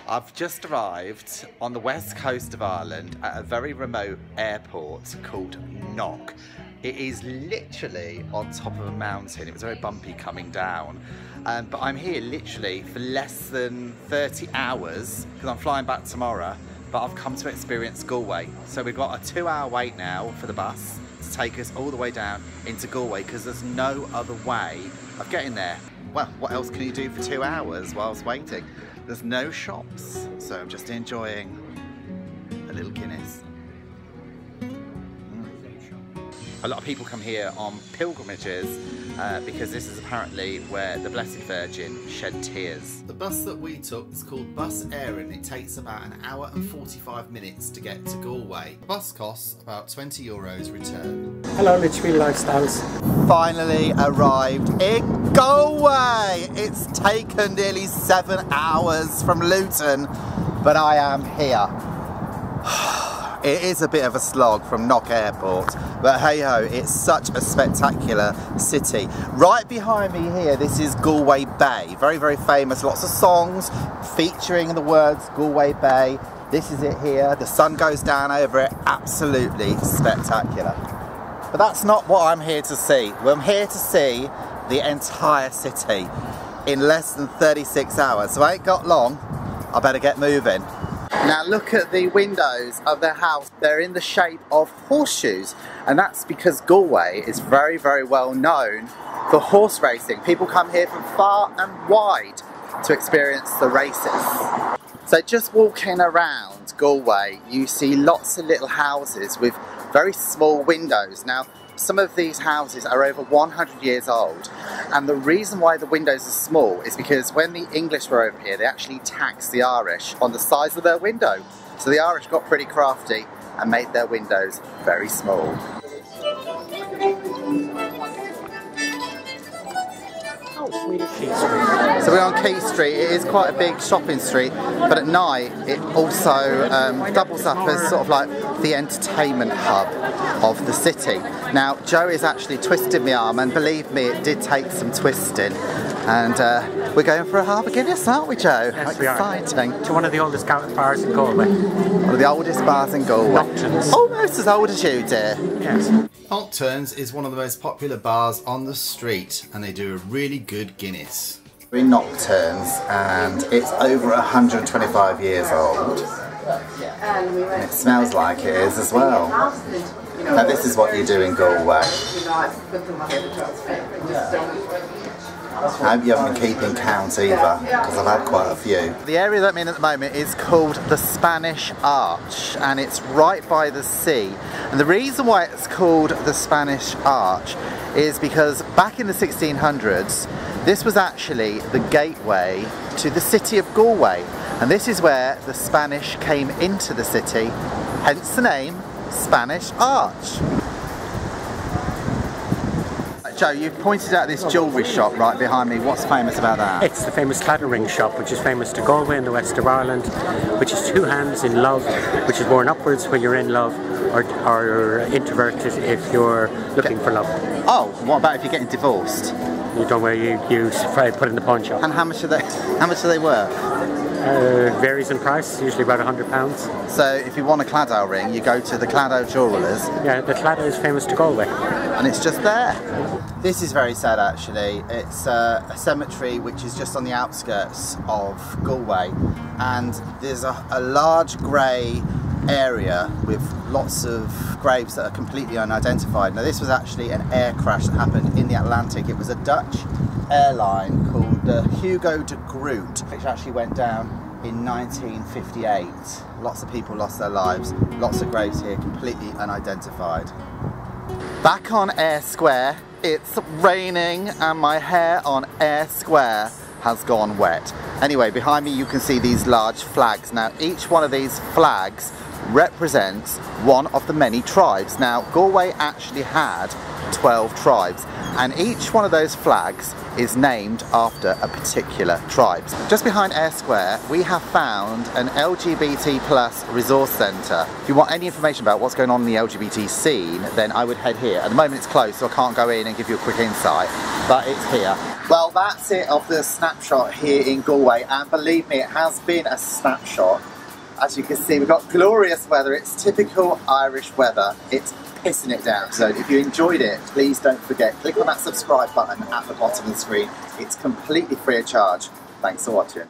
I've just arrived on the west coast of Ireland at a very remote airport called Knock. It is literally on top of a mountain. It was very bumpy coming down. But I'm here literally for less than 30 hours because I'm flying back tomorrow, but I've come to experience Galway. So we've got a 2-hour wait now for the bus to take us all the way down into Galway because there's no other way of getting there. Well, what else can you do for 2 hours whilst waiting? There's no shops, so I'm just enjoying a little Guinness. A lot of people come here on pilgrimages because this is apparently where the Blessed Virgin shed tears. The bus that we took is called Bus Éireann. It takes about an hour and 45 minutes to get to Galway. The bus costs about €20 return. Hello Litchfield Lifestyles. Finally arrived in Galway! It's taken nearly 7 hours from Luton, but I am here. It is a bit of a slog from Knock Airport, but hey ho, it's such a spectacular city. Right behind me here, this is Galway Bay. Very, very famous, lots of songs featuring the words Galway Bay. This is it here, the sun goes down over it, absolutely spectacular. But that's not what I'm here to see. I'm here to see the entire city in less than 36 hours. So I ain't got long, I better get moving. Now look at the windows of their house. They're in the shape of horseshoes, and that's because Galway is very, very well known for horse racing. People come here from far and wide to experience the races. So just walking around Galway, you see lots of little houses with very small windows. Now, some of these houses are over 100 years old, and the reason why the windows are small is because when the English were over here, they actually taxed the Irish on the size of their window. So the Irish got pretty crafty and made their windows very small. So we're on Quay Street. It is quite a big shopping street, but at night it also doubles up as sort of like the entertainment hub of the city. Now Joe is actually twisting my arm, and believe me, it did take some twisting. And we're going for a half a Guinness, aren't we, Joe? Yes, exciting. We are. To one of the oldest bars in Galway. One of the oldest bars in Galway. Nocturnes. Almost as old as you, dear. Yes. Nocturnes is one of the most popular bars on the street, and they do a really good Guinness. We're in Nocturnes, and it's over 125 years old. And it smells like it is as well. Now this is what you do in Galway. I hope you haven't been keeping count either, because I've had quite a few. The area that I'm in at the moment is called the Spanish Arch, and it's right by the sea. And the reason why it's called the Spanish Arch is because back in the 1600s, this was actually the gateway to the city of Galway. And this is where the Spanish came into the city, hence the name Spanish Arch. Joe, you've pointed out this jewellery shop right behind me. What's famous about that? It's the famous Claddering shop, which is famous to Galway in the west of Ireland, which is two hands in love, which is worn upwards when you're in love, or introverted if you're looking for love. Oh, what about if you're getting divorced? You don't wear, you put in the pawn shop. And how much are they worth? Varies in price, usually about £100. So if you want a Claddagh ring, you go to the Claddagh Jewellers. Yeah, the Claddagh is famous to Galway. And it's just there. This is very sad actually. It's a cemetery which is just on the outskirts of Galway, and there's a large grey area with lots of graves that are completely unidentified. Now this was actually an air crash that happened in the Atlantic. It was a Dutch airline called Hugo de Groot, which actually went down in 1958. Lots of people lost their lives, lots of graves here completely unidentified. Back on Eyre Square, it's raining and my hair on Eyre Square has gone wet. Anyway, behind me you can see these large flags. Now each one of these flags represents one of the many tribes. Now Galway actually had 12 tribes, and each one of those flags is named after a particular tribe. Just behind Eyre Square, we have found an LGBT plus resource centre. If you want any information about what's going on in the LGBT scene, then I would head here. At the moment it's closed, so I can't go in and give you a quick insight, but it's here. Well, that's it of the snapshot here in Galway, and believe me, it has been a snapshot. As you can see, we've got glorious weather. It's typical Irish weather. It's pissing it down. So if you enjoyed it, please don't forget, click on that subscribe button at the bottom of the screen. It's completely free of charge. Thanks for watching.